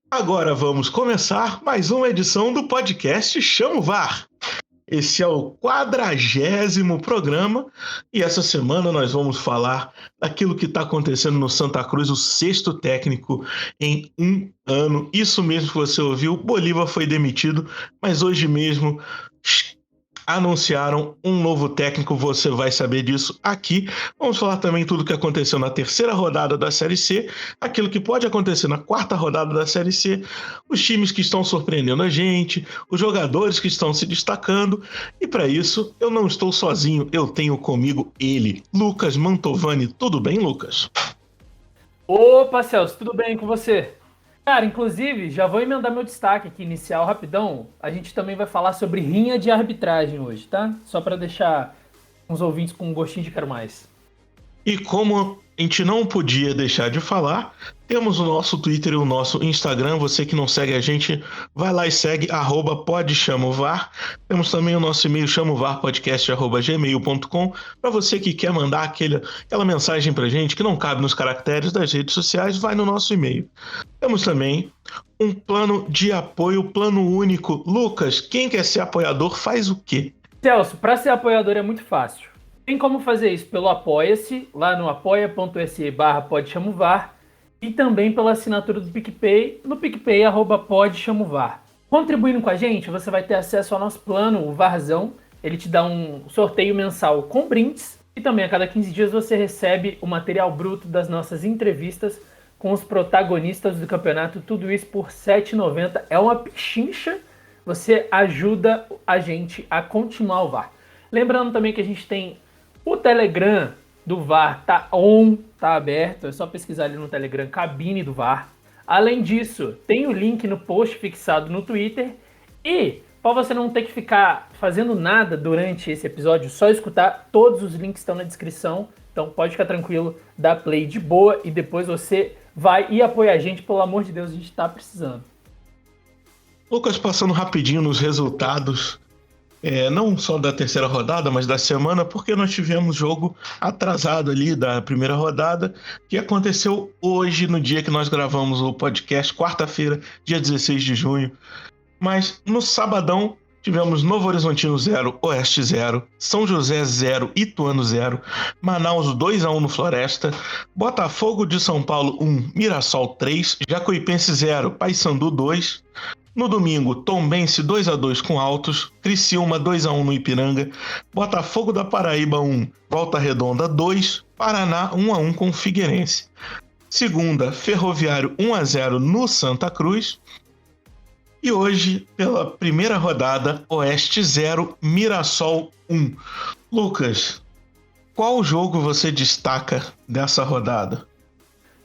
Agora vamos começar mais uma edição do podcast Chama o VAR. Esse é o 40º programa e essa semana nós vamos falar daquilo que está acontecendo no Santa Cruz, o sexto técnico em um ano. Isso mesmo que você ouviu, Bolívar foi demitido, mas hoje mesmo anunciaram um novo técnico, você vai saber disso aqui. Vamos falar também tudo o que aconteceu na terceira rodada da Série C, aquilo que pode acontecer na quarta rodada da Série C, os times que estão surpreendendo a gente, os jogadores que estão se destacando, e para isso eu não estou sozinho, eu tenho comigo ele, Lucas Mantovani. Tudo bem, Lucas? Opa, Celso, tudo bem com você? Cara, inclusive, já vou emendar meu destaque aqui inicial rapidão. A gente também vai falar sobre rinha de arbitragem hoje, tá? Só para deixar os ouvintes com um gostinho de quero mais. E como a gente não podia deixar de falar, temos o nosso Twitter e o nosso Instagram. Você que não segue a gente, vai lá e segue, @podchamovar. Temos também o nosso e-mail, chamovarpodcast@gmail.com, para você que quer mandar aquela mensagem pra gente que não cabe nos caracteres das redes sociais, vai no nosso e-mail. Temos também um plano de apoio, plano único. Lucas, quem quer ser apoiador faz o quê? Celso, para ser apoiador é muito fácil. Tem como fazer isso pelo Apoia-se, lá no apoia.se/podchamovar, e também pela assinatura do PicPay, no PicPay @podchamovar. Contribuindo com a gente, você vai ter acesso ao nosso plano, o Varzão. Ele te dá um sorteio mensal com brindes, e também a cada 15 dias você recebe o material bruto das nossas entrevistas com os protagonistas do campeonato, tudo isso por R$ 7,90. É uma pichincha, você ajuda a gente a continuar o VAR. Lembrando também que a gente tem o Telegram do VAR, tá aberto, é só pesquisar ali no Telegram, cabine do VAR. Além disso, tem o link no post fixado no Twitter. E, para você não ter que ficar fazendo nada durante esse episódio, só escutar, todos os links estão na descrição. Então pode ficar tranquilo, dá play de boa e depois você vai e apoia a gente, pelo amor de Deus, a gente tá precisando. Lucas, passando rapidinho nos resultados, não só da terceira rodada, mas da semana, porque nós tivemos jogo atrasado ali da primeira rodada, que aconteceu hoje, no dia que nós gravamos o podcast, quarta-feira, dia 16 de junho. Mas no sabadão, tivemos Novo Horizontino 0, Oeste 0, São José 0, Ituano 0, Manaus 2-1 no Floresta, Botafogo de São Paulo 1, Mirassol 3, Jacuipense 0, Paysandu 2, no domingo, Tombense 2-2 com Altos, Criciúma 2-1 no Ipiranga, Botafogo da Paraíba 1, Volta Redonda 2, Paraná 1-1 com Figueirense. Segunda, Ferroviário 1-0 no Santa Cruz. E hoje, pela primeira rodada, Oeste 0, Mirassol 1. Lucas, qual jogo você destaca dessa rodada?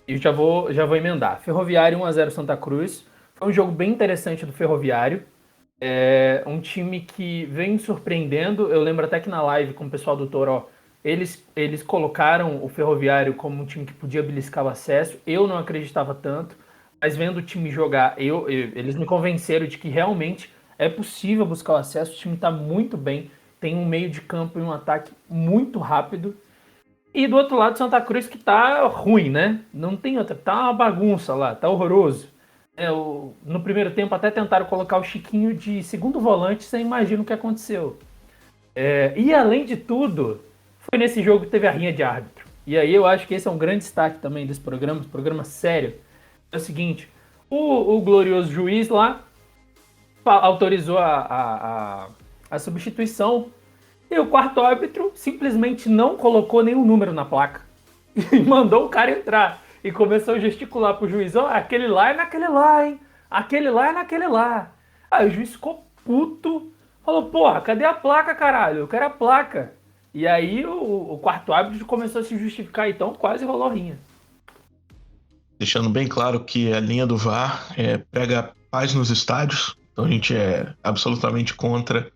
Eu já vou emendar. Ferroviário 1-0 Santa Cruz. Foi um jogo bem interessante do Ferroviário. É um time que vem surpreendendo. Eu lembro até que na live com o pessoal do Toró, eles colocaram o Ferroviário como um time que podia beliscar o acesso. Eu não acreditava tanto, mas vendo o time jogar, eles me convenceram de que realmente é possível buscar o acesso. O time está muito bem, tem um meio de campo e um ataque muito rápido. E do outro lado, Santa Cruz, que tá ruim, né? Não tem outra, tá uma bagunça lá, tá horroroso. No primeiro tempo até tentaram colocar o Chiquinho de segundo volante, você imagina o que aconteceu. E além de tudo, foi nesse jogo que teve a rinha de árbitro. E aí eu acho que esse é um grande destaque também desse programa sério. É o seguinte, o glorioso juiz lá autorizou a substituição e o quarto árbitro simplesmente não colocou nenhum número na placa e mandou o cara entrar. E começou a gesticular pro juiz, aquele lá é naquele lá, hein? Aquele lá é naquele lá. Aí o juiz ficou puto, falou, porra, cadê a placa, caralho? Eu quero a placa. E aí o quarto árbitro começou a se justificar, então quase rolou rinha. Deixando bem claro que a linha do VAR prega paz nos estádios, então a gente é absolutamente contra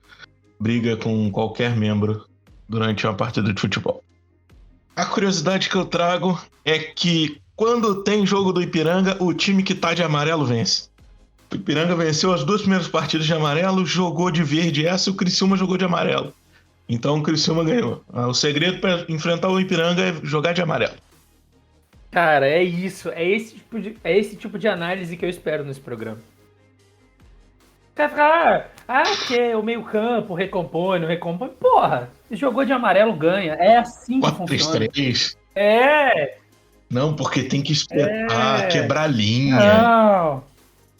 briga com qualquer membro durante uma partida de futebol. A curiosidade que eu trago é que quando tem jogo do Ipiranga, o time que tá de amarelo vence. O Ipiranga venceu as duas primeiras partidas de amarelo, jogou de verde essa, e o Criciúma jogou de amarelo. Então o Criciúma ganhou. O segredo para enfrentar o Ipiranga é jogar de amarelo. Cara, é isso. É esse tipo de análise que eu espero nesse programa. O cara fala, porque o meio-campo recompõe, não recompõe. Porra, jogou de amarelo, ganha. É assim que funciona. 4-3-3. É, Não, porque tem que espetar, é. quebrar linha. Não,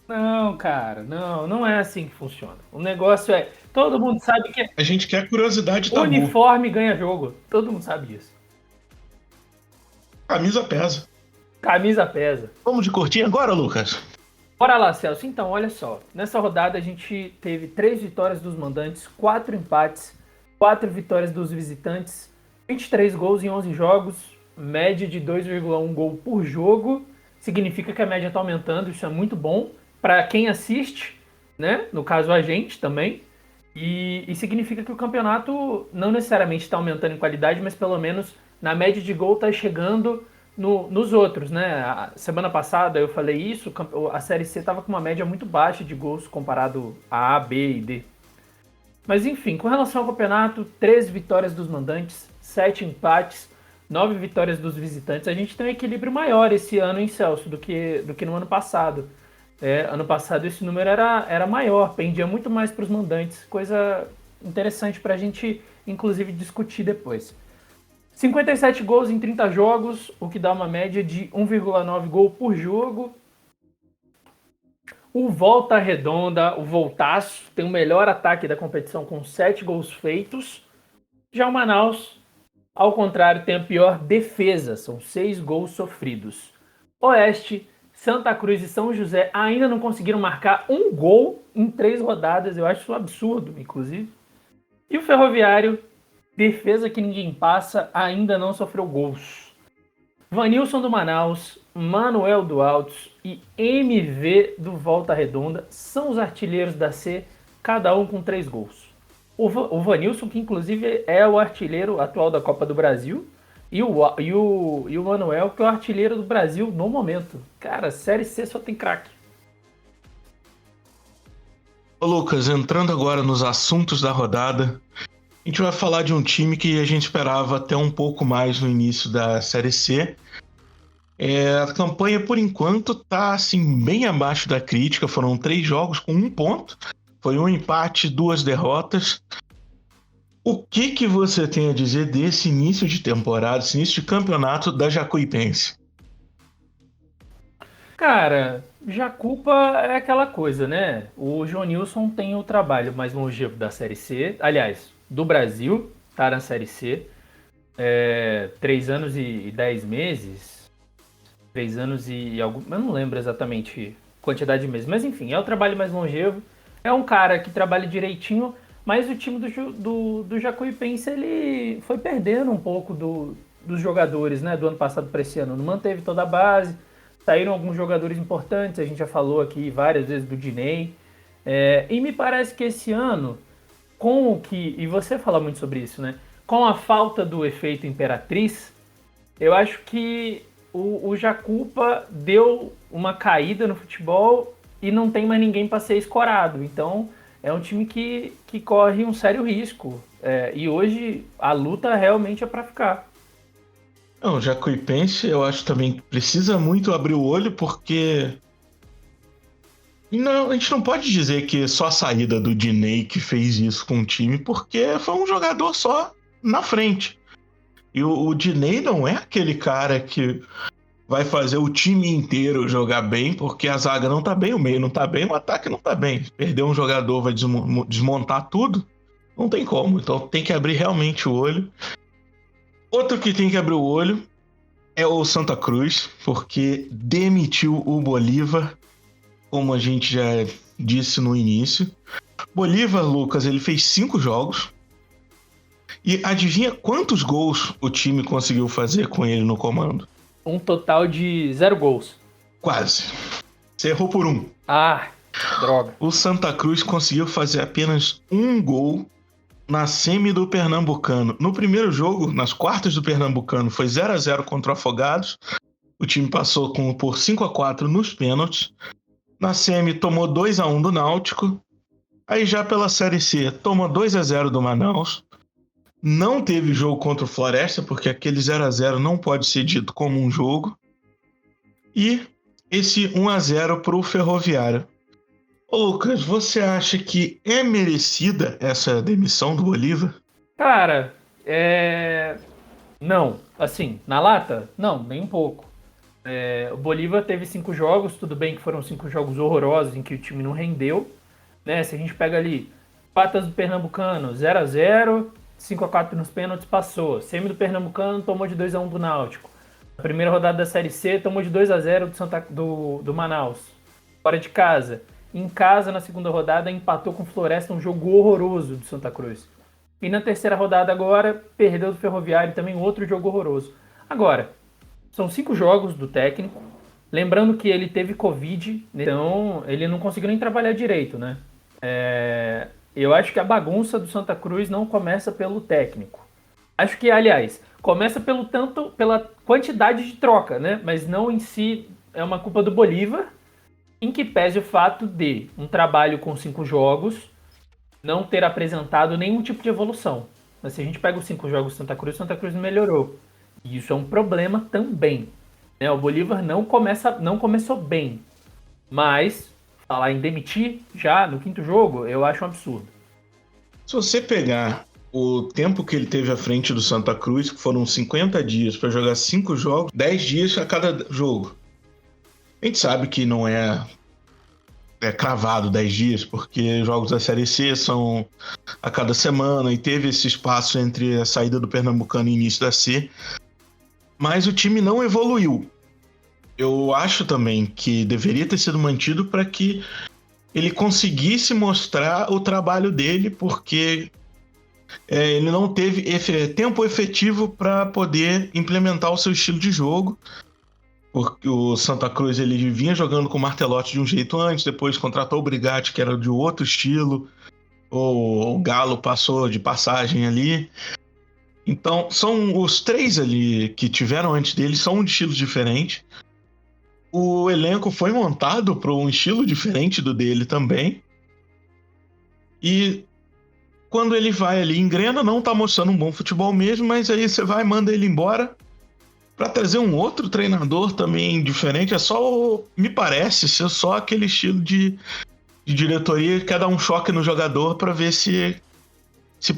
não, cara, não é assim que funciona. O negócio é, todo mundo sabe que A gente quer curiosidade tabu. uniforme ganha jogo. Todo mundo sabe disso. Camisa pesa. Camisa pesa. Vamos de curtinho agora, Lucas? Bora lá, Celso. Então, olha só. Nessa rodada a gente teve 3 vitórias dos mandantes, 4 empates, 4 vitórias dos visitantes, 23 gols em 11 jogos, média de 2,1 gol por jogo. Significa que a média está aumentando, isso é muito bom para quem assiste, né? No caso, a gente também. E significa que o campeonato não necessariamente está aumentando em qualidade, mas pelo menos na média de gol está chegando nos outros, né? A semana passada eu falei isso, a Série C estava com uma média muito baixa de gols comparado a A, B e D. Mas enfim, com relação ao campeonato, 13 vitórias dos mandantes, 7 empates, 9 vitórias dos visitantes. A gente tem um equilíbrio maior esse ano em Celso do que no ano passado. Ano passado esse número era maior, pendia muito mais para os mandantes, coisa interessante para a gente, inclusive, discutir depois. 57 gols em 30 jogos, o que dá uma média de 1,9 gol por jogo. O Volta Redonda, o Voltaço, tem o melhor ataque da competição com 7 gols feitos. Já o Manaus, ao contrário, tem a pior defesa, são 6 gols sofridos. Oeste, Santa Cruz e São José ainda não conseguiram marcar um gol em 3 rodadas, eu acho isso um absurdo, inclusive. E o Ferroviário, defesa que ninguém passa, ainda não sofreu gols. Vanilson do Manaus, Manuel do Altos e MV do Volta Redonda são os artilheiros da C, cada um com 3 gols. O Vanilson, que inclusive é o artilheiro atual da Copa do Brasil, e o Manuel, que é o artilheiro do Brasil no momento. Cara, Série C só tem craque. Ô Lucas, entrando agora nos assuntos da rodada, a gente vai falar de um time que a gente esperava até um pouco mais no início da Série C. A campanha, por enquanto, tá assim, bem abaixo da crítica. Foram 3 jogos com 1 ponto. Foi um empate, 2 derrotas. O que você tem a dizer desse início de temporada, esse início de campeonato da Jacuipense? Cara, Jacupa é aquela coisa, né? O Johnilson tem o trabalho mais longevo da Série C, aliás, do Brasil, tá na Série C. 3 anos e 10 meses, 3 anos e algum, eu não lembro exatamente a quantidade de meses, mas enfim, é o trabalho mais longevo. É um cara que trabalha direitinho, mas o time do Jacuipense, ele foi perdendo um pouco dos jogadores, né, do ano passado para esse ano. Não manteve toda a base, saíram alguns jogadores importantes, a gente já falou aqui várias vezes do Diney. E me parece que esse ano, e você fala muito sobre isso, né, com a falta do efeito Imperatriz, eu acho que o Jacupa deu uma caída no futebol e não tem mais ninguém para ser escorado. Então, é um time que corre um sério risco. E hoje a luta realmente é para ficar. Não, o Jacuipense, eu acho também que precisa muito abrir o olho, porque não, a gente não pode dizer que só a saída do Diney que fez isso com o time, porque foi um jogador só na frente. E o Diney não é aquele cara que vai fazer o time inteiro jogar bem, porque a zaga não tá bem, o meio não tá bem, o ataque não tá bem. Perder um jogador vai desmontar tudo? Não tem como. Então tem que abrir realmente o olho. Outro que tem que abrir o olho é o Santa Cruz, porque demitiu o Bolívar, como a gente já disse no início. Bolívar, Lucas, ele fez 5 jogos. E adivinha quantos gols o time conseguiu fazer com ele no comando? Um total de 0 gols. Quase. Você errou por 1. Ah, droga. O Santa Cruz conseguiu fazer apenas 1 gol na semi do Pernambucano. No primeiro jogo, nas quartas do Pernambucano, foi 0-0 contra o Afogados. O time passou por 5-4 nos pênaltis. Na semi, tomou 2-1 do Náutico. Aí já pela Série C, toma 2-0 do Manaus. Não teve jogo contra o Floresta, porque aquele 0-0 não pode ser dito como um jogo. e esse 1-0 para o Ferroviário. Ô Lucas, você acha que é merecida essa demissão do Bolívar? Cara, não. Assim, na lata? Não, nem um pouco. O Bolívar teve 5 jogos, tudo bem que foram 5 jogos horrorosos em que o time não rendeu. Né? Se a gente pega ali, Patas do Pernambucano, 0-0, 5-4 nos pênaltis, passou. Semi do Pernambucano tomou de 2-1 do Náutico. Na primeira rodada da Série C, tomou de 2-0 do Manaus. Fora de casa. Em casa, na segunda rodada, empatou com o Floresta, um jogo horroroso do Santa Cruz. E na terceira rodada agora, perdeu do Ferroviário, também outro jogo horroroso. Agora, são 5 jogos do técnico. Lembrando que ele teve Covid, então ele não conseguiu nem trabalhar direito, né? Eu acho que a bagunça do Santa Cruz não começa pelo técnico. Acho que, aliás, começa pela quantidade de troca, né? Mas não em si é uma culpa do Bolívar, em que pese o fato de um trabalho com 5 jogos não ter apresentado nenhum tipo de evolução. Mas se a gente pega os 5 jogos do Santa Cruz não melhorou. E isso é um problema também. Né? O Bolívar não começou bem. Mas falar em demitir já no 5º jogo, eu acho um absurdo. Se você pegar o tempo que ele teve à frente do Santa Cruz, que foram 50 dias para jogar 5 jogos, 10 dias a cada jogo. A gente sabe que não é cravado 10 dias, porque jogos da Série C são a cada semana e teve esse espaço entre a saída do Pernambucano e o início da C. Mas o time não evoluiu. Eu acho também que deveria ter sido mantido para que ele conseguisse mostrar o trabalho dele, porque ele não teve tempo efetivo para poder implementar o seu estilo de jogo. Porque o Santa Cruz ele vinha jogando com o Martelotti de um jeito antes, depois contratou o Brigatti, que era de outro estilo. O Galo passou de passagem ali. Então, são os 3 ali que tiveram antes dele, são de estilos diferentes. O elenco foi montado para um estilo diferente do dele também. E quando ele vai ali, engrena, não tá mostrando um bom futebol mesmo, mas aí você vai e manda ele embora para trazer um outro treinador também diferente. Me parece ser só aquele estilo de diretoria que quer dar um choque no jogador para ver se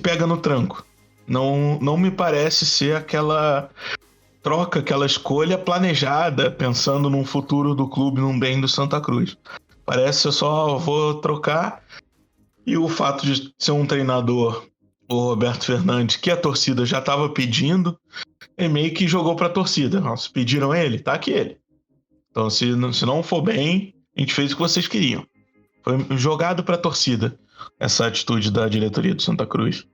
pega no tranco. Não me parece ser aquela troca, aquela escolha planejada, pensando num futuro do clube, num bem do Santa Cruz. Parece que eu só vou trocar. E o fato de ser um treinador, o Roberto Fernandes, que a torcida já estava pedindo, meio que jogou para a torcida. Nossa, pediram ele? Tá aqui ele. Então, se não for bem, a gente fez o que vocês queriam. Foi jogado para a torcida essa atitude da diretoria do Santa Cruz.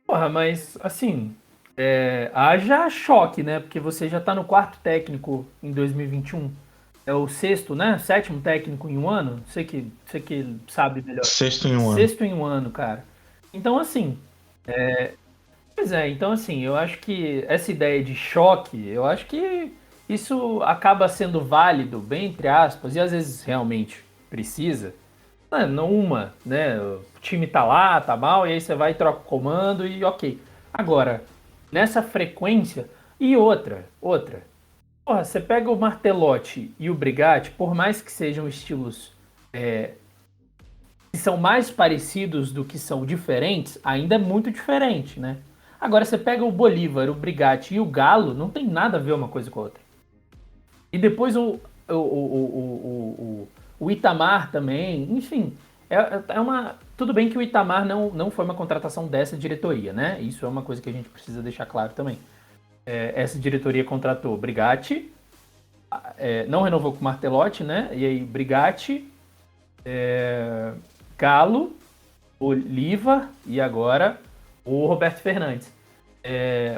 Porra, mas assim, haja choque, né? Porque você já tá no 4º técnico em 2021. É o 6º, né? 7º técnico em um ano. Você que sabe melhor. 6º em um ano. 6º em um ano, cara. Então, assim, então assim, eu acho que essa ideia de choque, eu acho que isso acaba sendo válido, bem entre aspas, e às vezes realmente precisa. Numa, né? O time tá lá, tá mal, e aí você vai e troca o comando e ok. Agora, nessa frequência, e outra. Porra, você pega o Martelotti e o Brigatti, por mais que sejam estilos que são mais parecidos do que são diferentes, ainda é muito diferente, né? Agora, você pega o Bolívar, o Brigatti e o Galo, não tem nada a ver uma coisa com a outra. E depois o Itamar também, enfim, tudo bem que o Itamar não foi uma contratação dessa diretoria, né? Isso é uma coisa que a gente precisa deixar claro também. Essa diretoria contratou Brigatti, não renovou com o Martelotti, né? E aí Brigatti, Galo, Bolívar e agora o Roberto Fernandes.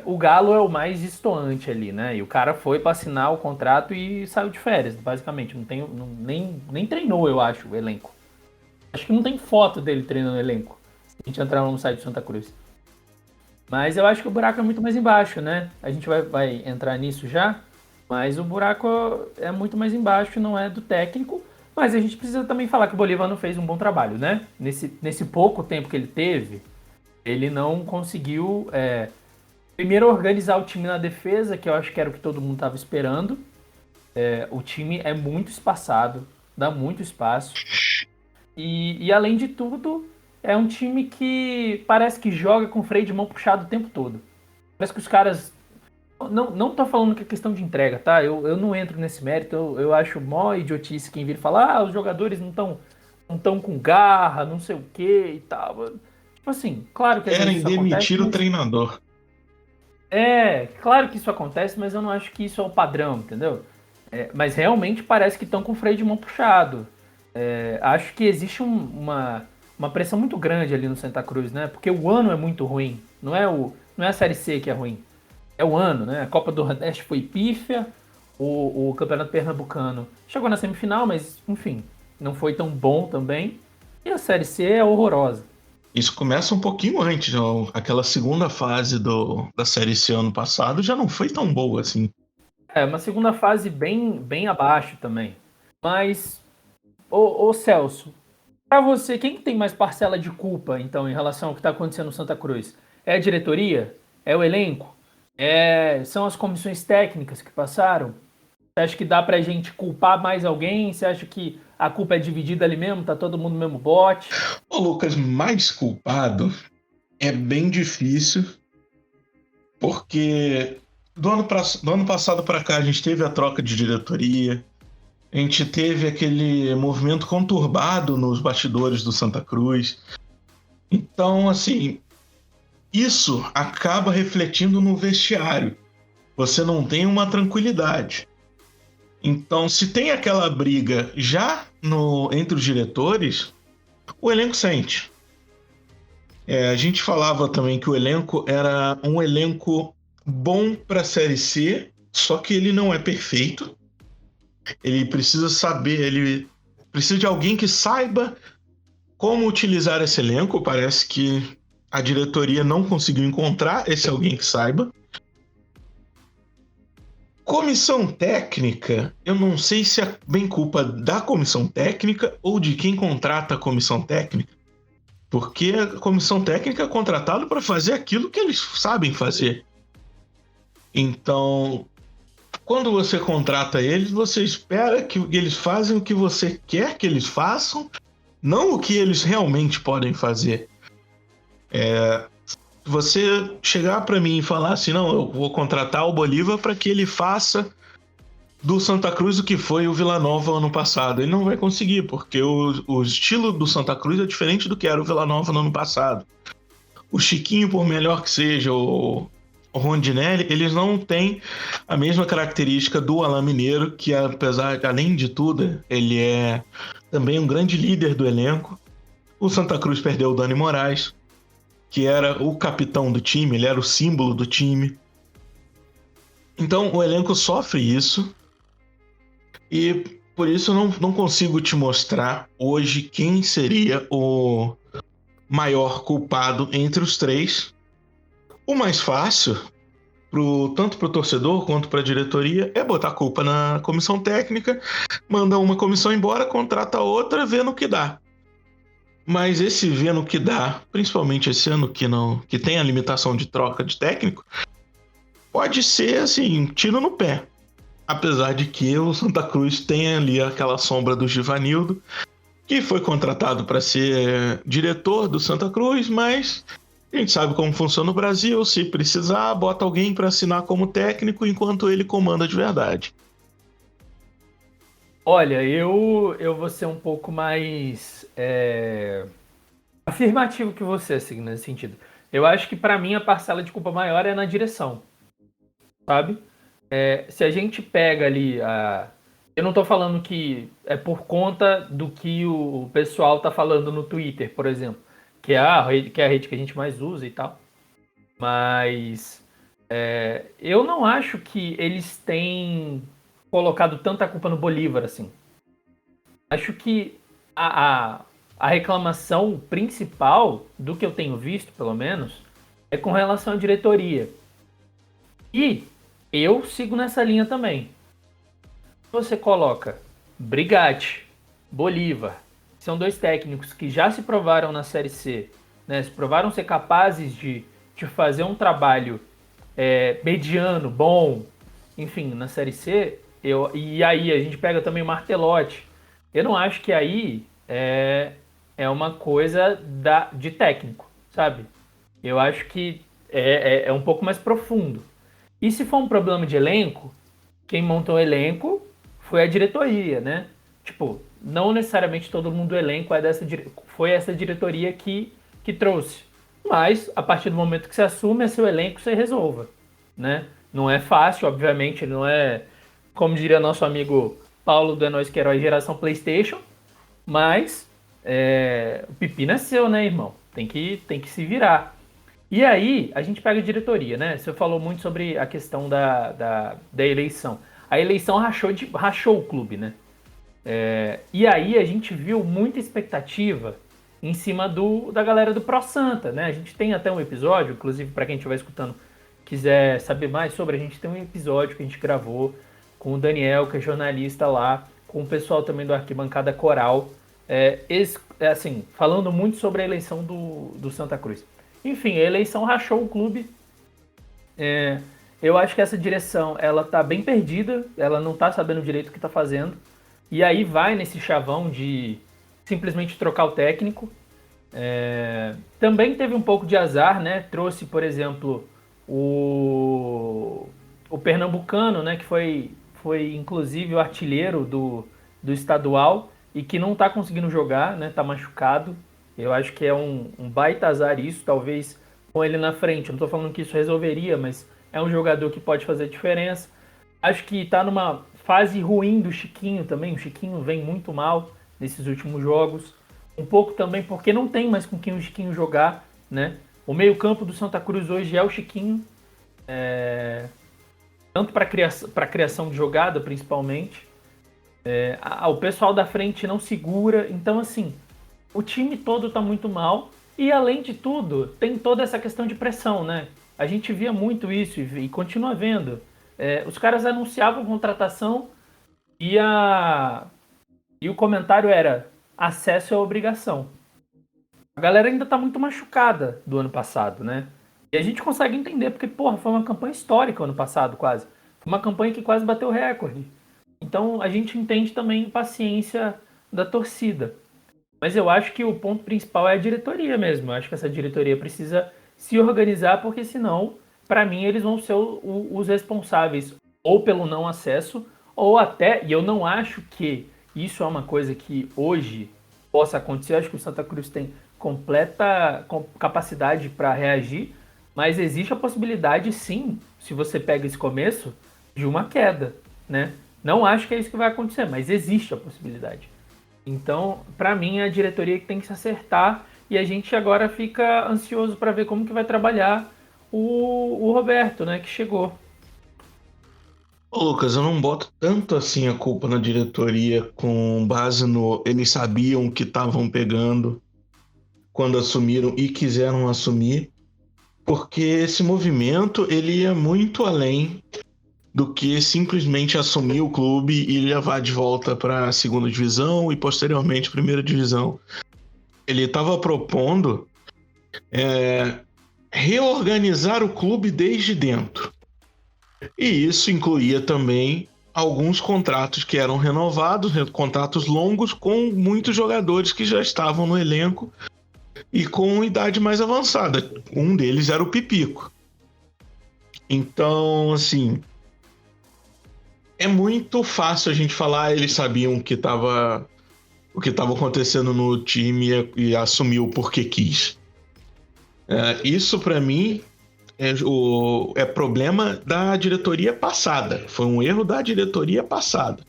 O Galo é o mais destoante ali, né? E o cara foi para assinar o contrato e saiu de férias, basicamente. Nem treinou, eu acho, o elenco. Acho que não tem foto dele treinando o elenco. Se a gente entrar no site do Santa Cruz. Mas eu acho que o buraco é muito mais embaixo, né? A gente vai entrar nisso já. Mas o buraco é muito mais embaixo, não é do técnico. Mas a gente precisa também falar que o Bolívar não fez um bom trabalho, né? Nesse pouco tempo que ele teve, ele não conseguiu... primeiro, organizar o time na defesa, que eu acho que era o que todo mundo estava esperando. O time é muito espaçado, dá muito espaço. E além de tudo, é um time que parece que joga com freio de mão puxado o tempo todo. Parece que os caras. Não tô falando que é questão de entrega, tá? Eu não entro nesse mérito. Eu acho mó idiotice quem vir falar, os jogadores não tão com garra, não sei o que e tal. Tipo assim, claro que às vezes Querem isso acontece, demitir o mas. treinador. Claro que isso acontece, mas eu não acho que isso é o padrão, entendeu? Mas realmente parece que estão com o freio de mão puxado. Acho que existe uma pressão muito grande ali no Santa Cruz, né? Porque o ano é muito ruim. Não é a Série C que é ruim. É o ano, né? A Copa do Nordeste foi pífia. O Campeonato Pernambucano chegou na semifinal, mas, enfim, não foi tão bom também. E a Série C é horrorosa. Isso começa um pouquinho antes, ó. Aquela segunda fase da Série C ano passado já não foi tão boa assim. É uma segunda fase bem, bem abaixo também. Mas, ô Celso, para você, quem que tem mais parcela de culpa, então, em relação ao que está acontecendo no Santa Cruz? É a diretoria? É o elenco? São as comissões técnicas que passaram? Você acha que dá pra gente culpar mais alguém? Você acha que a culpa é dividida ali mesmo? Tá todo mundo no mesmo bote? O Lucas, mais culpado é bem difícil, porque do ano passado para cá a gente teve a troca de diretoria, a gente teve aquele movimento conturbado nos bastidores do Santa Cruz. Então, assim, isso acaba refletindo no vestiário. Você não tem uma tranquilidade. Então, se tem aquela briga já entre os diretores, o elenco sente. A gente falava também que o elenco era um elenco bom para a Série C, só que ele não é perfeito. Ele precisa saber, ele precisa de alguém que saiba como utilizar esse elenco. Parece que a diretoria não conseguiu encontrar esse alguém que saiba. Comissão técnica, eu não sei se é bem culpa da comissão técnica ou de quem contrata a comissão técnica, porque a comissão técnica é contratada para fazer aquilo que eles sabem fazer. Então, quando você contrata eles, você espera que eles façam o que você quer que eles façam, não o que eles realmente podem fazer. Você chegar para mim e falar assim, não, eu vou contratar o Bolívar para que ele faça do Santa Cruz o que foi o Vila Nova ano passado. Ele não vai conseguir, porque o estilo do Santa Cruz é diferente do que era o Vila Nova no ano passado. O Chiquinho, por melhor que seja, o Rondinelli, eles não têm a mesma característica do Alain Mineiro, que apesar, além de tudo, ele é também um grande líder do elenco. O Santa Cruz perdeu o Dani Moraes, que era o capitão do time, ele era o símbolo do time. Então o elenco sofre isso, e por isso eu não consigo te mostrar hoje quem seria o maior culpado entre os três. O mais fácil, tanto para o torcedor quanto para a diretoria, é botar a culpa na comissão técnica, manda uma comissão embora, contrata outra, vê no que dá. Mas esse vê no que dá, principalmente esse ano que tem a limitação de troca de técnico, pode ser assim, tiro no pé. Apesar de que o Santa Cruz tem ali aquela sombra do Givanildo, que foi contratado para ser diretor do Santa Cruz, mas a gente sabe como funciona no Brasil. Se precisar, bota alguém para assinar como técnico enquanto ele comanda de verdade. Olha, eu vou ser um pouco mais afirmativo que você, assim, nesse sentido. Eu acho que para mim a parcela de culpa maior é na direção, sabe? Se a gente pega ali eu não tô falando que é por conta do que o pessoal tá falando no Twitter, por exemplo, que é a rede que a gente mais usa e tal. Mas eu não acho que eles têm colocado tanta culpa no Bolívar, assim. Acho que a, a, a reclamação principal, do que eu tenho visto, pelo menos, é com relação à diretoria. E eu sigo nessa linha também. Você coloca Brigatti, Bolívar, são dois técnicos que já se provaram na Série C, né? Se provaram ser capazes de fazer um trabalho mediano, bom, enfim, na Série C. E aí a gente pega também o Martelotti. Eu não acho que aí é uma coisa de técnico, sabe? Eu acho que é um pouco mais profundo. E se for um problema de elenco, quem montou o elenco foi a diretoria, né? Tipo, não necessariamente todo mundo do elenco foi essa diretoria que trouxe. Mas, a partir do momento que você assume, é seu elenco, você resolva, né? Não é fácil, obviamente, não é, como diria nosso amigo Paulo do É Nóis Que Herói, geração PlayStation, mas o pepino é seu, né, irmão? Tem que se virar. E aí, a gente pega a diretoria, né? Você falou muito sobre a questão da eleição. A eleição rachou o clube, né? E aí a gente viu muita expectativa em cima da galera do Pro Santa, né? A gente tem até um episódio, inclusive para quem estiver escutando, quiser saber mais sobre, a gente tem um episódio que a gente gravou com o Daniel, que é jornalista lá, com o pessoal também do Arquibancada Coral, assim, falando muito sobre a eleição do Santa Cruz. Enfim, a eleição rachou o clube. Eu acho que essa direção, ela tá bem perdida, ela não tá sabendo direito o que tá fazendo. E aí vai nesse chavão de simplesmente trocar o técnico. Também teve um pouco de azar, né? Trouxe, por exemplo, o pernambucano, né? Que foi inclusive o artilheiro do estadual e que não tá conseguindo jogar, né? Tá machucado. Eu acho que é um baita azar isso, talvez com ele na frente. Eu não tô falando que isso resolveria, mas é um jogador que pode fazer diferença. Acho que tá numa fase ruim do Chiquinho também. O Chiquinho vem muito mal nesses últimos jogos. Um pouco também porque não tem mais com quem o Chiquinho jogar, né? O meio-campo do Santa Cruz hoje é o Chiquinho. Tanto para criação de jogada, principalmente. O pessoal da frente não segura. Então, assim, o time todo tá muito mal. E, além de tudo, tem toda essa questão de pressão, né? A gente via muito isso e continua vendo. Os caras anunciavam contratação e o comentário era: acesso é obrigação. A galera ainda tá muito machucada do ano passado, né? E a gente consegue entender, porque, porra, foi uma campanha histórica ano passado, quase. Foi uma campanha que quase bateu recorde. Então a gente entende também a paciência da torcida. Mas eu acho que o ponto principal é a diretoria mesmo. Eu acho que essa diretoria precisa se organizar, porque senão, para mim, eles vão ser os responsáveis ou pelo não acesso, ou até, e eu não acho que isso é uma coisa que hoje possa acontecer. Eu acho que o Santa Cruz tem completa capacidade para reagir, mas existe a possibilidade, sim, se você pega esse começo, de uma queda, né? Não acho que é isso que vai acontecer, mas existe a possibilidade. Então, para mim, é a diretoria que tem que se acertar e a gente agora fica ansioso para ver como que vai trabalhar o Roberto, né, que chegou. Ô, Lucas, eu não boto tanto assim a culpa na diretoria com base no eles sabiam o que estavam pegando quando assumiram e quiseram assumir, porque esse movimento ele ia muito além do que simplesmente assumir o clube e levar de volta para a segunda divisão e posteriormente primeira divisão. Ele estava propondo reorganizar o clube desde dentro. E isso incluía também alguns contratos que eram renovados, contratos longos com muitos jogadores que já estavam no elenco e com idade mais avançada. Um deles era o Pipico. Então, assim, é muito fácil a gente falar, eles sabiam o que estava acontecendo no time e assumiu porque quis. Isso, para mim, é problema da diretoria passada. Foi um erro da diretoria passada.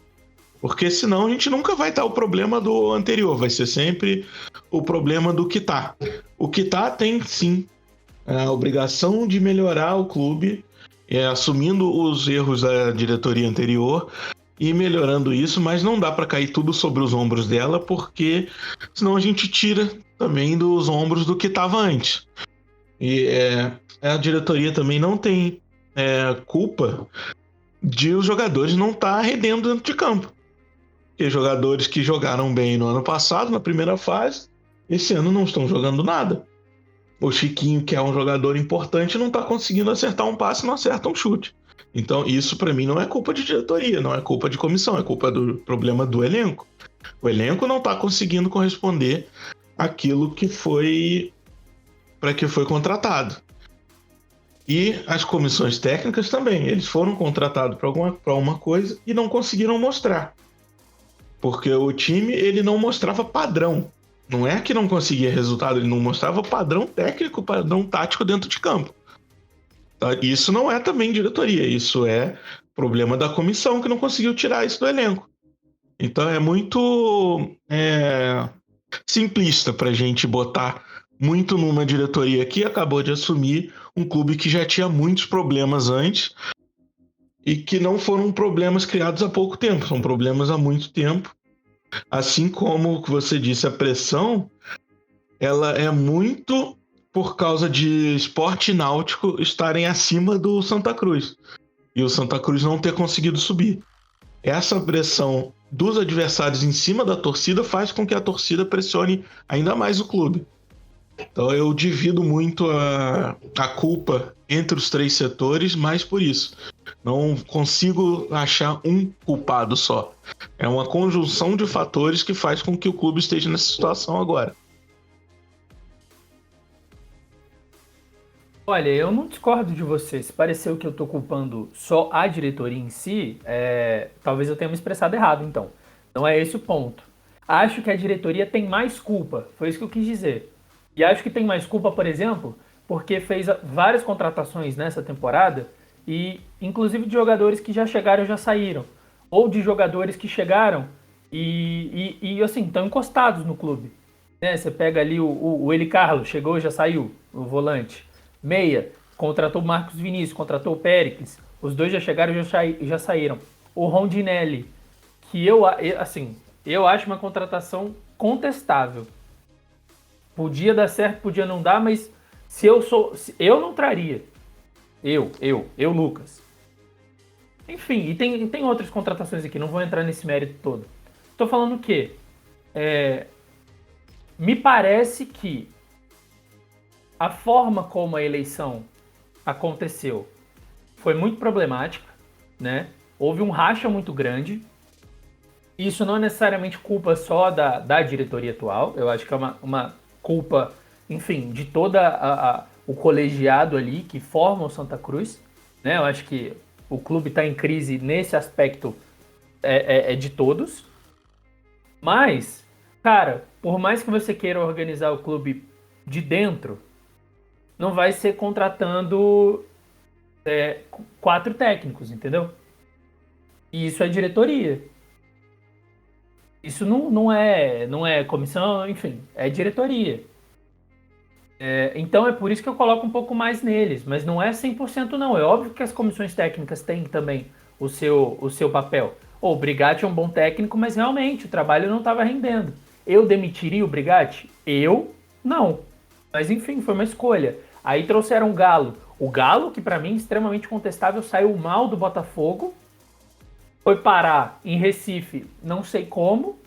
Porque senão a gente nunca vai dar o problema do anterior. Vai ser sempre o problema do que tá. O que tá tem, sim, a obrigação de melhorar o clube, assumindo os erros da diretoria anterior e melhorando isso, mas não dá para cair tudo sobre os ombros dela, porque senão a gente tira também dos ombros do que estava antes. E a diretoria também não tem culpa de os jogadores não estar rendendo dentro de campo. Porque jogadores que jogaram bem no ano passado, na primeira fase, esse ano não estão jogando nada. O Chiquinho, que é um jogador importante, não está conseguindo acertar um passe, não acerta um chute. Então, isso para mim não é culpa de diretoria, não é culpa de comissão, é culpa do problema do elenco. O elenco não está conseguindo corresponder àquilo que foi para que foi contratado. E as comissões técnicas também, eles foram contratados para uma coisa e não conseguiram mostrar. Porque o time, ele não mostrava padrão. Não é que não conseguia resultado, ele não mostrava padrão técnico, padrão tático dentro de campo. Isso não é também diretoria, isso é problema da comissão que não conseguiu tirar isso do elenco. Então é muito simplista para a gente botar muito numa diretoria que acabou de assumir um clube que já tinha muitos problemas antes e que não foram problemas criados há pouco tempo, são problemas há muito tempo. Assim como você disse, a pressão, ela é muito por causa de Sport e Náutico estarem acima do Santa Cruz e o Santa Cruz não ter conseguido subir. Essa pressão dos adversários em cima da torcida faz com que a torcida pressione ainda mais o clube. Então eu divido muito a culpa entre os três setores, mas por isso. Não consigo achar um culpado só. É uma conjunção de fatores que faz com que o clube esteja nessa situação agora. Olha, eu não discordo de você. Se pareceu que eu tô culpando só a diretoria em si, talvez eu tenha me expressado errado, então. Não é esse o ponto. Acho que a diretoria tem mais culpa, foi isso que eu quis dizer. E acho que tem mais culpa, por exemplo, porque fez várias contratações nessa temporada e inclusive de jogadores que já chegaram e já saíram. Ou de jogadores que chegaram e assim, estão encostados no clube. Né? Você pega ali o Eli Carlos, chegou e já saiu, o volante. Meia, contratou o Marcos Vinícius, contratou o Péricles. Os dois já chegaram e já saíram. O Rondinelli, que eu acho uma contratação contestável. Podia dar certo, podia não dar, mas eu não traria. Eu, Lucas. Enfim, e tem outras contratações aqui, não vou entrar nesse mérito todo. Tô falando o quê? Me parece que a forma como a eleição aconteceu foi muito problemática, né? Houve um racha muito grande. Isso não é necessariamente culpa só da diretoria atual, eu acho que é uma culpa, enfim, de toda o colegiado ali que forma o Santa Cruz, né? Eu acho que o clube está em crise nesse aspecto, é de todos. Mas, cara, por mais que você queira organizar o clube de dentro, não vai ser contratando 4 técnicos, entendeu? E isso é diretoria. Isso não é comissão, enfim, é diretoria. Então é por isso que eu coloco um pouco mais neles, mas não é 100% não. É óbvio que as comissões técnicas têm também o seu papel. O Brigatti é um bom técnico, mas realmente o trabalho não estava rendendo. Eu demitiria o Brigatti? Eu? Não. Mas enfim, foi uma escolha. Aí trouxeram o Galo. O Galo, que para mim é extremamente contestável, saiu mal do Botafogo. Foi parar em Recife, não sei como.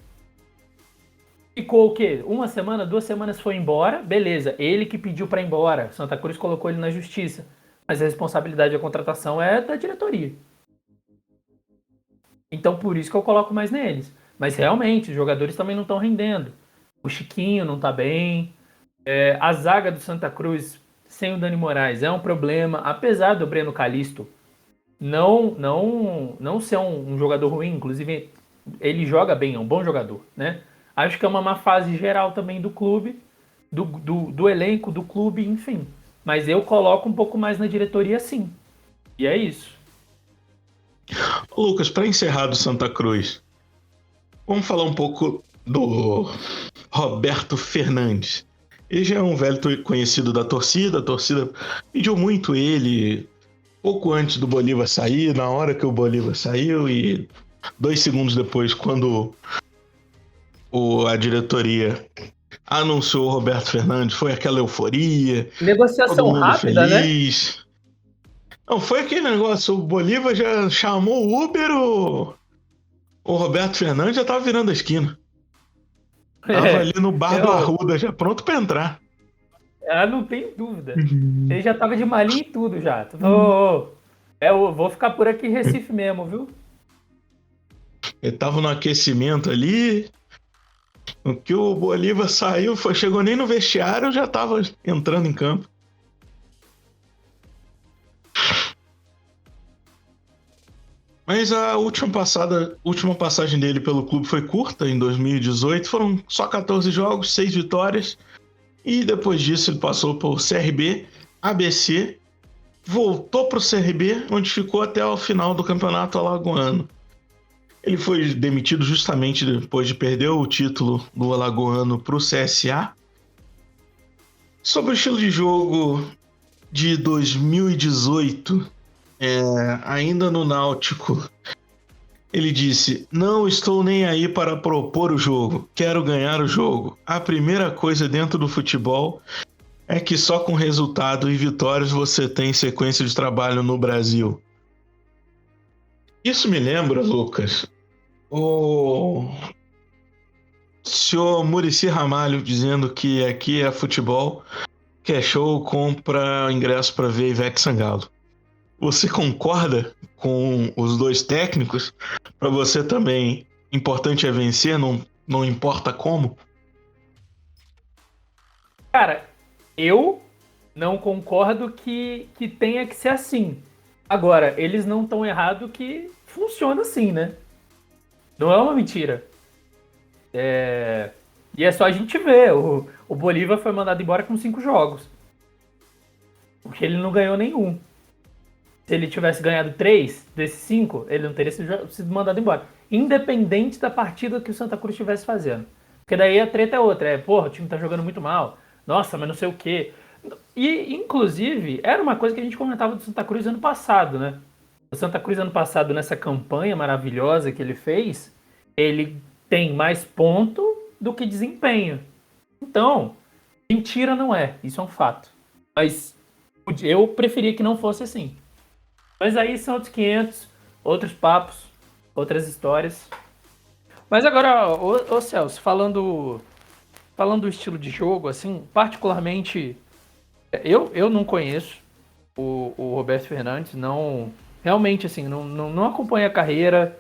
Ficou o quê? 1 semana, 2 semanas foi embora. Beleza, ele que pediu para ir embora. Santa Cruz colocou ele na justiça. Mas a responsabilidade da contratação é da diretoria. Então por isso que eu coloco mais neles. Mas realmente, os jogadores também não estão rendendo. O Chiquinho não está bem. A zaga do Santa Cruz sem o Dani Moraes é um problema. Apesar do Breno Calixto não ser um jogador ruim, inclusive ele joga bem, é um bom jogador, né? Acho que é uma má fase geral também do clube, do elenco, do clube, enfim. Mas eu coloco um pouco mais na diretoria, sim. E é isso. Lucas, para encerrar do Santa Cruz, vamos falar um pouco do Roberto Fernandes. Ele já é um velho conhecido da torcida, a torcida pediu muito ele pouco antes do Bolívar sair, na hora que o Bolívar saiu e 2 segundos depois, quando a diretoria anunciou o Roberto Fernandes, foi aquela euforia. Negociação todo mundo rápida, feliz. Né? Não, foi aquele negócio, o Bolívar já chamou o Uber, o Roberto Fernandes já tava virando a esquina. Tava ali no bar do Arruda, já pronto pra entrar. Não tem dúvida. Ele já tava de malinha e tudo já. Eu vou ficar por aqui em Recife mesmo, viu? Ele tava no aquecimento ali. O que o Bolívar saiu, chegou nem no vestiário, já tava entrando em campo. Mas a última passagem dele pelo clube foi curta, em 2018. Foram só 14 jogos, 6 vitórias. E depois disso ele passou por CRB, ABC, voltou para o CRB, onde ficou até o final do campeonato alagoano. Ele foi demitido justamente depois de perder o título do alagoano para o CSA. Sobre o estilo de jogo de 2018, ainda no Náutico, ele disse: "Não estou nem aí para propor o jogo, quero ganhar o jogo. A primeira coisa dentro do futebol é que só com resultado e vitórias você tem sequência de trabalho no Brasil." Isso me lembra, Lucas, o senhor Muricy Ramalho dizendo que aqui é futebol, que é show, compra ingresso para ver Ivete Sangalo. Você concorda com os dois técnicos? Para você também, importante é vencer, não importa como? Cara, eu não concordo que tenha que ser assim. Agora, eles não estão errados que funciona assim, né? Não é uma mentira. E é só a gente ver. O Bolívar foi mandado embora com 5 jogos. Porque ele não ganhou nenhum. Se ele tivesse ganhado 3 desses 5, ele não teria sido mandado embora. Independente da partida que o Santa Cruz estivesse fazendo. Porque daí a treta é outra. Porra, o time tá jogando muito mal. Nossa, mas não sei o quê. E, inclusive, era uma coisa que a gente comentava do Santa Cruz ano passado, né? O Santa Cruz ano passado, nessa campanha maravilhosa que ele fez, ele tem mais ponto do que desempenho. Então, mentira não é. Isso é um fato. Mas eu preferia que não fosse assim. Mas aí são outros 500, outros papos, outras histórias. Mas agora, ô Celso, falando do estilo de jogo, assim, particularmente, eu não conheço o Roberto Fernandes, não, realmente, assim, não acompanho a carreira.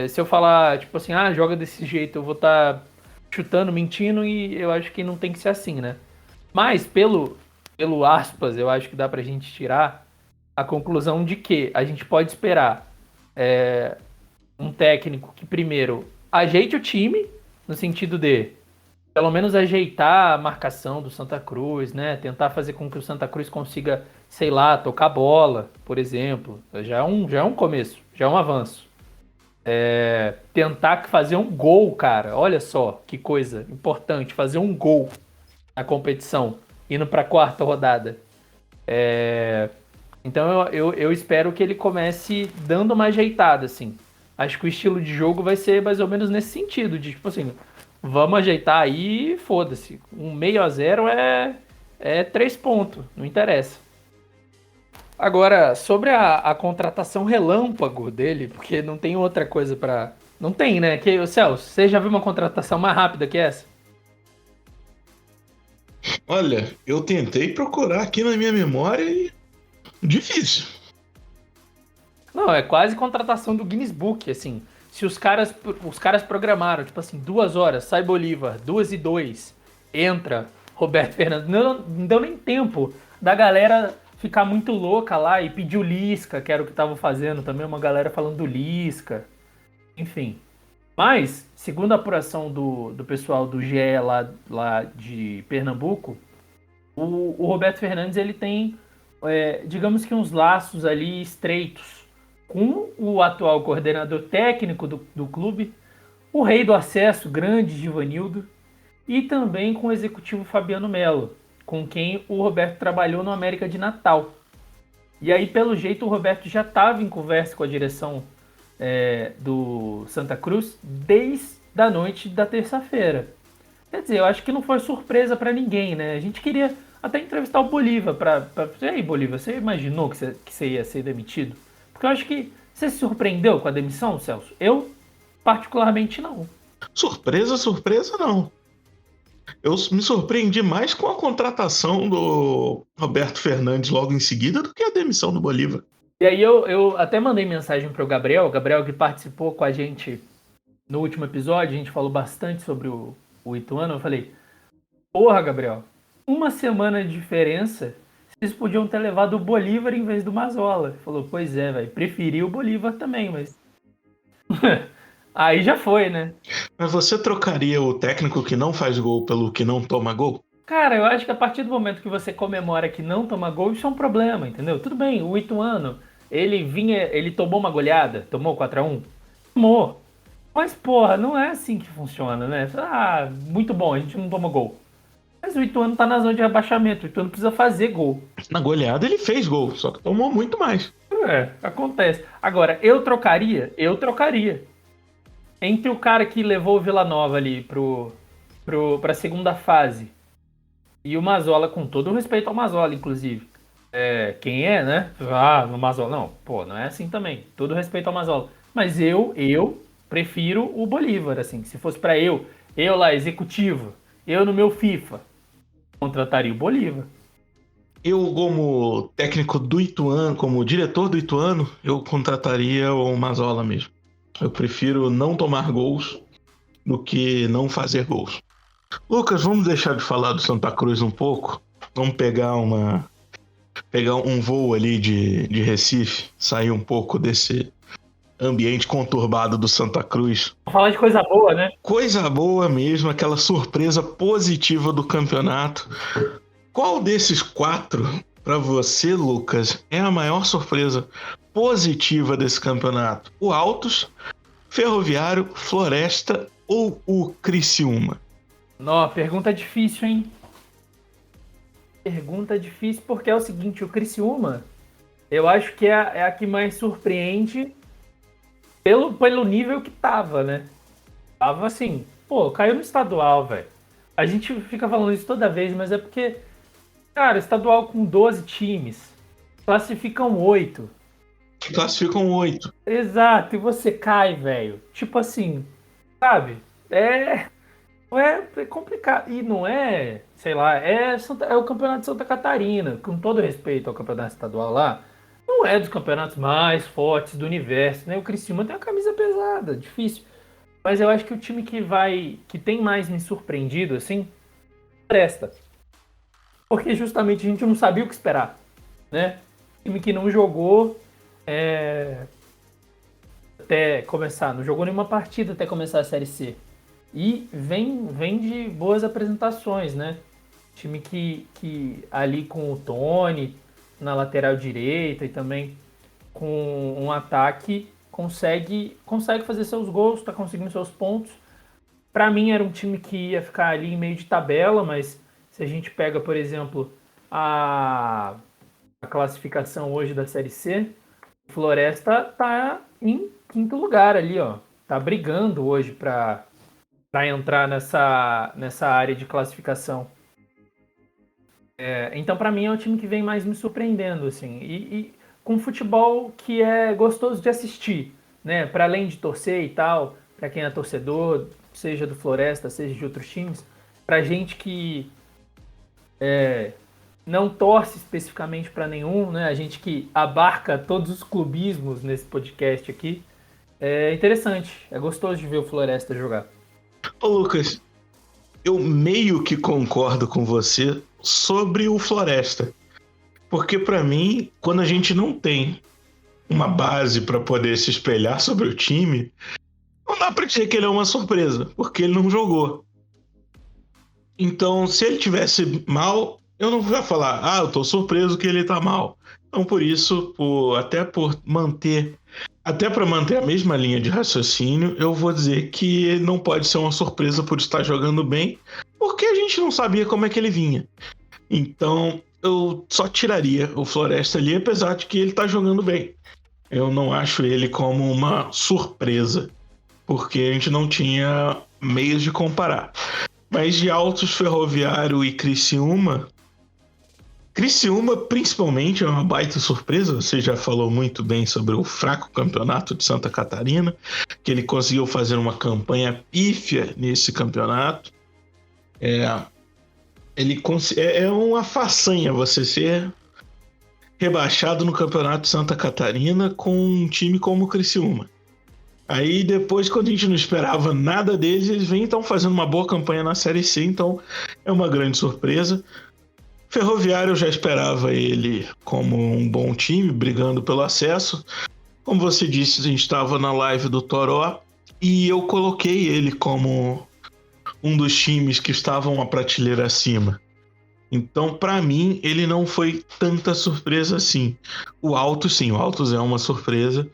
Se eu falar, tipo assim, joga desse jeito, eu vou estar chutando, mentindo, e eu acho que não tem que ser assim, né? Mas, pelo aspas, eu acho que dá pra gente tirar a conclusão de que a gente pode esperar um técnico que, primeiro, ajeite o time, no sentido de pelo menos ajeitar a marcação do Santa Cruz, né? Tentar fazer com que o Santa Cruz consiga, sei lá, tocar bola, por exemplo. Já é um começo, já é um avanço. Tentar fazer um gol, cara. Olha só que coisa importante, fazer um gol na competição, indo para a quarta rodada. Então eu espero que ele comece dando uma ajeitada, assim. Acho que o estilo de jogo vai ser mais ou menos nesse sentido, de tipo assim, vamos ajeitar aí e foda-se. Um 6-0 é 3 pontos, não interessa. Agora, sobre a contratação relâmpago dele, porque não tem outra coisa pra. Não tem, né? Celso, você já viu uma contratação mais rápida que essa? Olha, eu tentei procurar aqui na minha memória e difícil. Não, é quase contratação do Guinness Book, assim. Se os caras programaram, tipo assim, 2 horas, sai Bolívar, 2:02, entra Roberto Fernandes. Não deu nem tempo da galera ficar muito louca lá e pedir o Lisca, que era o que estavam fazendo também, uma galera falando do Lisca. Enfim. Mas, segundo a apuração do pessoal do GE lá de Pernambuco, o Roberto Fernandes ele tem, digamos que uns laços ali estreitos com o atual coordenador técnico do clube, o rei do acesso, grande Givanildo, e também com o executivo Fabiano Melo, com quem o Roberto trabalhou no América de Natal. E aí, pelo jeito, o Roberto já estava em conversa com a direção do Santa Cruz desde a noite da terça-feira. Quer dizer, eu acho que não foi surpresa para ninguém, né? A gente queria até entrevistar o Bolívar e aí, Bolívar, você imaginou que você ia ser demitido? Porque eu acho que você se surpreendeu com a demissão, Celso? Eu, particularmente, não. Surpresa não. Eu me surpreendi mais com a contratação do Roberto Fernandes logo em seguida do que a demissão do Bolívar. E aí eu até mandei mensagem pro Gabriel que participou com a gente no último episódio, a gente falou bastante sobre o Ituano. Eu falei, porra, Gabriel, uma semana de diferença, vocês podiam ter levado o Bolívar em vez do Mazola. Ele falou, pois é, velho, preferi o Bolívar também, mas aí já foi, né? Mas você trocaria o técnico que não faz gol pelo que não toma gol? Cara, eu acho que a partir do momento que você comemora que não toma gol, isso é um problema, entendeu? Tudo bem, o Ituano, ele tomou uma goleada, tomou 4-1, tomou. Mas, porra, não é assim que funciona, né? Ah, muito bom, a gente não toma gol. Mas o Ituano tá na zona de rebaixamento, o Ituano precisa fazer gol. Na goleada ele fez gol, só que tomou muito mais. É, acontece. Agora, eu trocaria. Entre o cara que levou o Vila Nova ali pra segunda fase e o Mazola, com todo o respeito ao Mazola, inclusive. Quem é, né? Ah, no Mazola. Não, pô, não é assim também. Todo respeito ao Mazola. Mas eu prefiro o Bolívar, assim. Se fosse pra eu lá, executivo, eu no meu FIFA, contrataria o Bolívar. Eu, como técnico do Ituano, como diretor do Ituano, eu contrataria o Mazola mesmo. Eu prefiro não tomar gols do que não fazer gols. Lucas, vamos deixar de falar do Santa Cruz um pouco? Vamos pegar um voo ali de Recife, sair um pouco desse ambiente conturbado do Santa Cruz. Vamos falar de coisa boa, né? Coisa boa mesmo, aquela surpresa positiva do campeonato. Qual desses quatro, para você, Lucas, é a maior surpresa positiva desse campeonato? O Altos, Ferroviário, Floresta ou o Criciúma? Não, pergunta difícil, hein? Pergunta difícil porque é o seguinte, o Criciúma, eu acho que é a que mais surpreende pelo nível que tava, né? Tava assim, pô, caiu no estadual, velho. A gente fica falando isso toda vez, mas é porque, cara, estadual com 12 times, classificam 8. Classificam 8. Exato, e você cai, velho. Tipo assim, sabe? É complicado. E não é, sei lá, é o campeonato de Santa Catarina, com todo respeito ao campeonato estadual lá, não é dos campeonatos mais fortes do universo, né? O Criciúma tem uma camisa pesada, difícil. Mas eu acho que o time que tem mais me surpreendido, assim, presta. Porque justamente a gente não sabia o que esperar, né? Time que não jogou até começar, não jogou nenhuma partida até começar a Série C. E vem de boas apresentações, né? Time que ali com o Tony na lateral direita e também com um ataque consegue fazer seus gols, está conseguindo seus pontos. Para mim era um time que ia ficar ali em meio de tabela, mas se a gente pega, por exemplo, a classificação hoje da Série C, o Floresta tá em quinto lugar ali, ó. Tá brigando hoje para entrar nessa área de classificação. Então, para mim, é o time que vem mais me surpreendendo, assim. E com futebol que é gostoso de assistir, né? Para além de torcer e tal, para quem é torcedor, seja do Floresta, seja de outros times, pra gente que não torce especificamente para nenhum, né? A gente que abarca todos os clubismos nesse podcast aqui, é interessante, é gostoso de ver o Floresta jogar. Ô Lucas, eu meio que concordo com você sobre o Floresta. Porque para mim, quando a gente não tem uma base para poder se espelhar sobre o time, não dá para dizer que ele é uma surpresa, porque ele não jogou. Então, se ele tivesse mal, eu não vou falar, eu tô surpreso que ele tá mal. Então, por isso, até para manter a mesma linha de raciocínio, eu vou dizer que ele não pode ser uma surpresa por estar jogando bem, porque a gente não sabia como é que ele vinha. Então, eu só tiraria o Floresta ali, apesar de que ele tá jogando bem. Eu não acho ele como uma surpresa, porque a gente não tinha meios de comparar. Mas de Altos, Ferroviário e Criciúma principalmente é uma baita surpresa. Você já falou muito bem sobre o fraco campeonato de Santa Catarina, que ele conseguiu fazer uma campanha pífia nesse campeonato. É uma façanha você ser rebaixado no Campeonato Santa Catarina com um time como o Criciúma. Aí depois, quando a gente não esperava nada deles, eles vêm e estão fazendo uma boa campanha na Série C, então é uma grande surpresa. Ferroviário, eu já esperava ele como um bom time, brigando pelo acesso. Como você disse, a gente estava na live do Toró e eu coloquei ele como um dos times que estavam uma prateleira acima. Então, para mim, ele não foi tanta surpresa assim. O Altos, sim, o Altos é uma surpresa.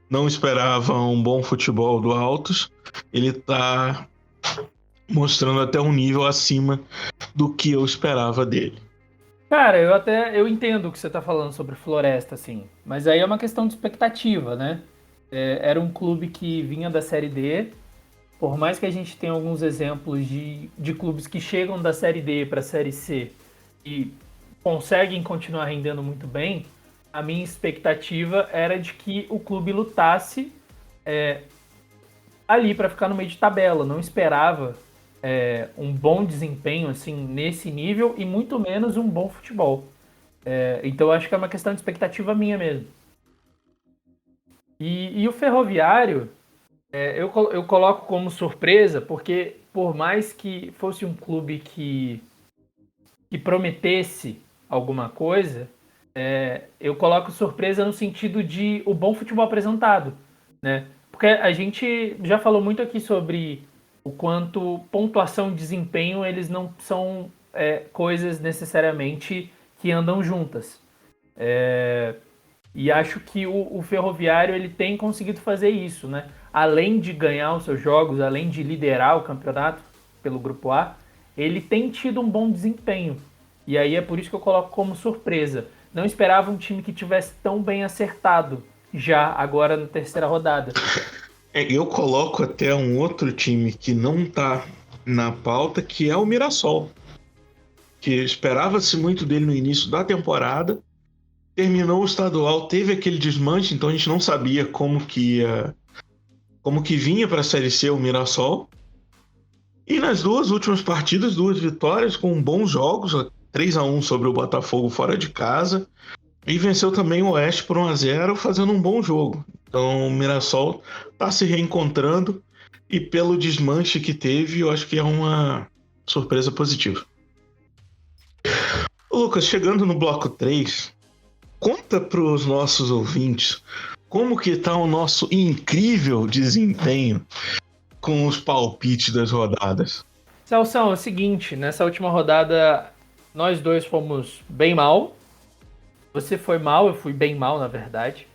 Não esperava um bom futebol do Altos. Ele tá mostrando até um nível acima do que eu esperava dele. Cara, eu entendo o que você tá falando sobre Floresta, assim, mas aí é uma questão de expectativa, né? Era um clube que vinha da Série D, por mais que a gente tenha alguns exemplos de clubes que chegam da Série D para a Série C e conseguem continuar rendendo muito bem, a minha expectativa era de que o clube lutasse ali para ficar no meio de tabela. Não esperava um bom desempenho assim nesse nível e muito menos um bom futebol. Então acho que é uma questão de expectativa minha mesmo. E o Ferroviário, eu coloco como surpresa porque por mais que fosse um clube que prometesse alguma coisa, eu coloco surpresa no sentido de o bom futebol apresentado, né? Porque a gente já falou muito aqui sobre o quanto pontuação e desempenho eles não são coisas necessariamente que andam juntas. E acho que o Ferroviário ele tem conseguido fazer isso, né? Além de ganhar os seus jogos, além de liderar o campeonato pelo Grupo A, ele tem tido um bom desempenho. E aí é por isso que eu coloco como surpresa. Não esperava um time que tivesse tão bem acertado já agora na terceira rodada. Eu coloco até um outro time que não tá na pauta, que é o Mirassol. Que esperava-se muito dele no início da temporada. Terminou o estadual, teve aquele desmanche, então a gente não sabia como que vinha para a Série C o Mirassol. E nas duas últimas partidas, duas vitórias com bons jogos, 3-1 sobre o Botafogo fora de casa, e venceu também o Oeste por 1-0, fazendo um bom jogo. Então o Mirassol está se reencontrando e pelo desmanche que teve, eu acho que é uma surpresa positiva. Lucas, chegando no bloco 3, conta para os nossos ouvintes como que está o nosso incrível desempenho com os palpites das rodadas. Celso, é o seguinte, nessa última rodada nós dois fomos bem mal. Você foi mal, eu fui bem mal, na verdade.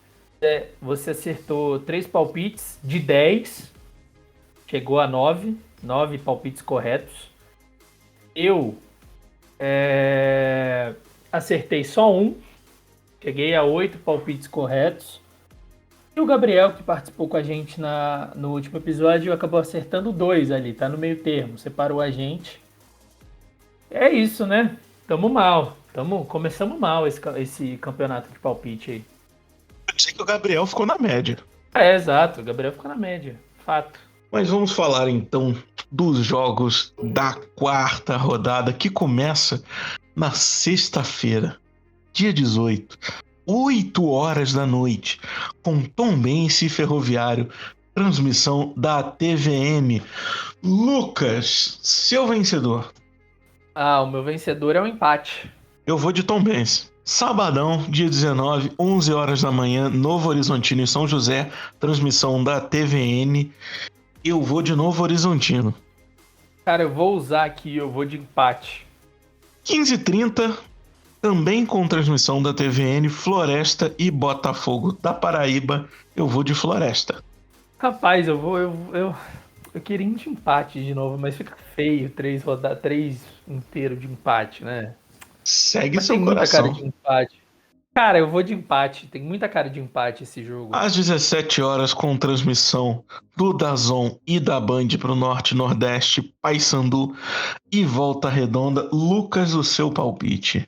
Você acertou 3 palpites de 10, chegou a 9 palpites corretos. Eu acertei só 1, cheguei a 8 palpites corretos. E o Gabriel, que participou com a gente no último episódio, acabou acertando 2 ali, tá no meio termo, separou a gente. É isso, né? Tamo mal. Começamos mal esse campeonato de palpite aí. Eu sei que o Gabriel ficou na média. Exato, o Gabriel ficou na média, fato. Mas vamos falar então dos jogos da quarta rodada, que começa na sexta-feira, dia 18, 8 horas da noite, com Tombense e Ferroviário, transmissão da TVN. Lucas, seu vencedor. O meu vencedor é um empate. Eu vou de Tombense. Sabadão, dia 19, 11 horas da manhã, Novo Horizontino e São José, transmissão da TVN. Eu vou de Novo Horizontino. Cara, eu vou usar aqui, eu vou de empate. 15h30, também com transmissão da TVN, Floresta e Botafogo da Paraíba. Eu vou de Floresta. Rapaz, eu queria ir de empate de novo, mas fica feio 3 inteiro de empate, né? Segue Mas seu tem muita cara coração. de empate. Cara, eu vou de empate. Tem muita cara de empate esse jogo. Às 17 horas, com transmissão do DAZN e da Band para o Norte, Nordeste, Paysandu e Volta Redonda. Lucas, o seu palpite.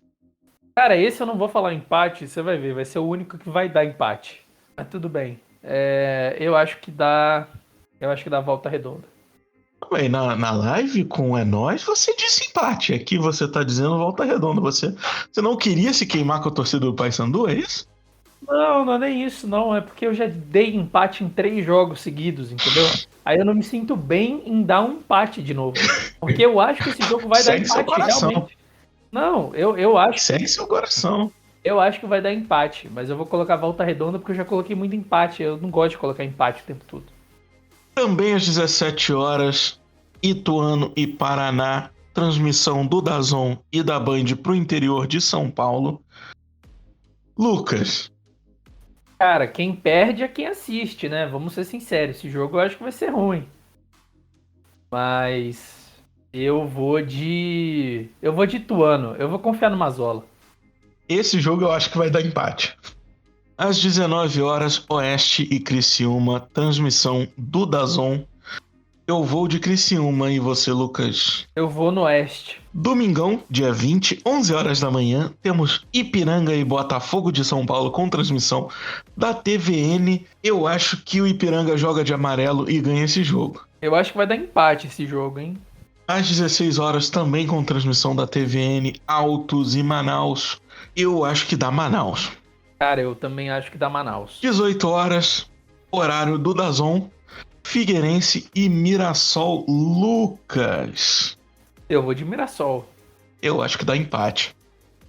Cara, esse eu não vou falar empate, você vai ver. Vai ser o único que vai dar empate. Mas tudo bem. Eu acho que dá Volta Redonda. Bem, na live com É Nóis, você disse empate. Aqui você tá dizendo volta redonda. Você não queria se queimar com a torcida do Paysandu, é isso? Não, não é nem isso, não. É porque eu já dei empate em 3 jogos seguidos, entendeu? Aí eu não me sinto bem em dar um empate de novo. Porque eu acho que esse jogo vai dar Segue seu empate, coração. realmente. Não, eu acho. Segue seu coração. Eu acho que vai dar empate, mas eu vou colocar volta redonda porque eu já coloquei muito empate. Eu não gosto de colocar empate o tempo todo. Também às 17 horas, Ituano e Paraná, transmissão do DAZN e da Band para o interior de São Paulo. Lucas. Cara, quem perde é quem assiste, né? Vamos ser sinceros, esse jogo eu acho que vai ser ruim. Mas eu vou de Ituano, eu vou confiar no Mazola. Esse jogo eu acho que vai dar empate. Às 19 horas, Oeste e Criciúma, transmissão do DAZN. Eu vou de Criciúma e você, Lucas? Eu vou no Oeste. Domingão, dia 20, 11 horas da manhã, temos Ipiranga e Botafogo de São Paulo com transmissão da TVN. Eu acho que o Ipiranga joga de amarelo e ganha esse jogo. Eu acho que vai dar empate esse jogo, hein? Às 16 horas, também com transmissão da TVN, Altos e Manaus. Eu acho que dá Manaus. Cara, eu também acho que dá Manaus. 18 horas, horário do DAZN, Figueirense e Mirassol. Lucas. Eu vou de Mirassol. Eu acho que dá empate.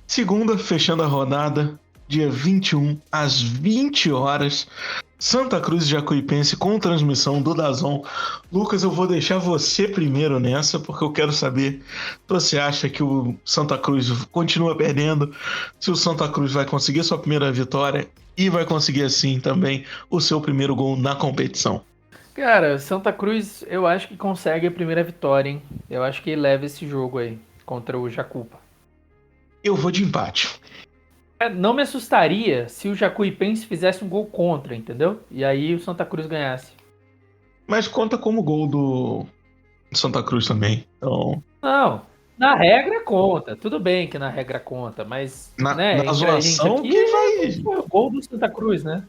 Segunda, fechando a rodada, dia 21, às 20 horas, Santa Cruz e Jacuipense com transmissão do DAZN. Lucas, eu vou deixar você primeiro nessa, porque eu quero saber se você acha que o Santa Cruz continua perdendo, se o Santa Cruz vai conseguir sua primeira vitória e vai conseguir, assim, também o seu primeiro gol na competição. Cara, Santa Cruz, eu acho que consegue a primeira vitória, hein? Eu acho que ele leva esse jogo aí contra o Jacupa. Eu vou de empate. Não me assustaria se o Jacuipense fizesse um gol contra, entendeu? E aí o Santa Cruz ganhasse. Mas conta como gol do Santa Cruz também. Então, Não, na regra conta. Tudo bem que na regra conta, mas na entre a gente zoação aqui, que vai... foi o gol do Santa Cruz, né?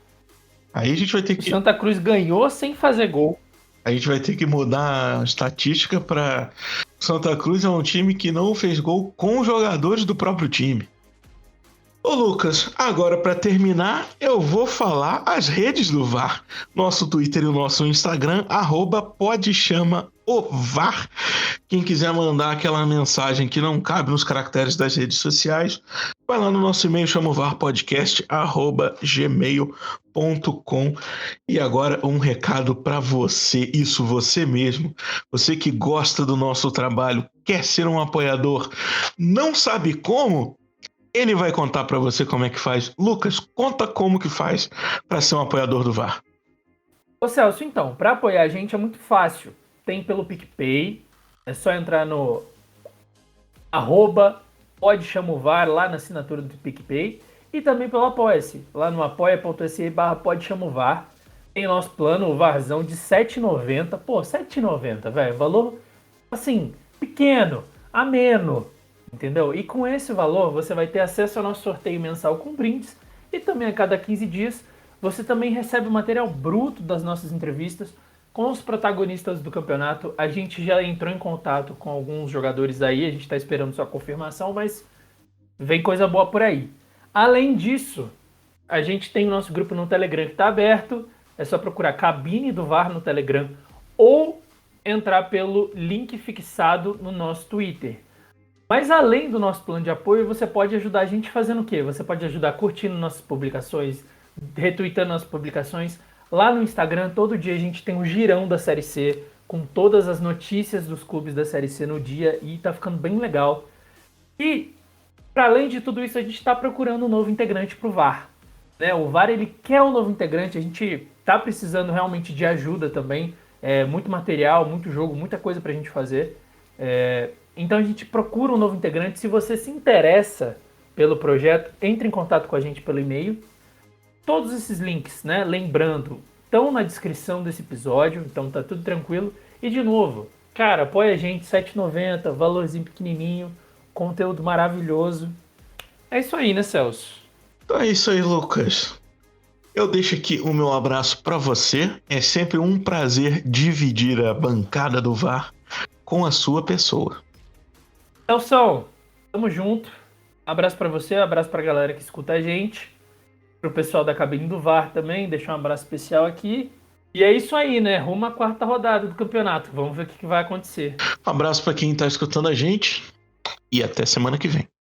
Aí a gente vai ter O que... Santa Cruz ganhou sem fazer gol. A gente vai ter que mudar a estatística para Santa Cruz é um time que não fez gol com jogadores do próprio time. Ô Lucas, agora para terminar, eu vou falar as redes do VAR. Nosso Twitter e o nosso Instagram, @podechamaovar. Quem quiser mandar aquela mensagem que não cabe nos caracteres das redes sociais, vai lá no nosso e-mail, chamovarpodcast@gmail.com. E agora um recado para você, isso você mesmo, você que gosta do nosso trabalho, quer ser um apoiador, não sabe como? Ele vai contar para você como é que faz. Lucas, conta como que faz para ser um apoiador do VAR. Ô Celso, então, para apoiar a gente é muito fácil. Tem pelo PicPay, é só entrar no @podechamovar lá na assinatura do PicPay e também pelo Apoia-se, lá no apoia.se/podechamovar. Tem nosso plano, o VARzão de R$ 7,90. Pô, R$ 7,90, velho, valor assim, pequeno, ameno. Entendeu? E com esse valor você vai ter acesso ao nosso sorteio mensal com brindes e também a cada 15 dias você também recebe o material bruto das nossas entrevistas com os protagonistas do campeonato. A gente já entrou em contato com alguns jogadores aí, a gente está esperando sua confirmação, mas vem coisa boa por aí. Além disso, a gente tem o nosso grupo no Telegram que está aberto, é só procurar Cabine do VAR no Telegram ou entrar pelo link fixado no nosso Twitter. Mas além do nosso plano de apoio, você pode ajudar a gente fazendo o quê? Você pode ajudar curtindo nossas publicações, retweetando nossas publicações. Lá no Instagram, todo dia a gente tem um girão da Série C, com todas as notícias dos clubes da Série C no dia, e tá ficando bem legal. E, para além de tudo isso, a gente está procurando um novo integrante para o VAR. Né? O VAR, ele quer um novo integrante, a gente tá precisando realmente de ajuda também. Muito material, muito jogo, muita coisa pra gente fazer. Então a gente procura um novo integrante. Se você se interessa pelo projeto, entre em contato com a gente pelo e-mail. Todos esses links, né, lembrando, estão na descrição desse episódio, então tá tudo tranquilo. E de novo, cara, apoia a gente, R$ 7,90, valorzinho pequenininho, conteúdo maravilhoso. É isso aí, né, Celso? Então é isso aí, Lucas. Eu deixo aqui o meu abraço para você. É sempre um prazer dividir a bancada do VAR com a sua pessoa. Celso, tamo junto. Abraço pra você, abraço pra galera que escuta a gente. Pro pessoal da cabine do VAR também, deixar um abraço especial aqui. E é isso aí, né? Rumo à quarta rodada do campeonato. Vamos ver o que vai acontecer. Um abraço para quem está escutando a gente e até semana que vem.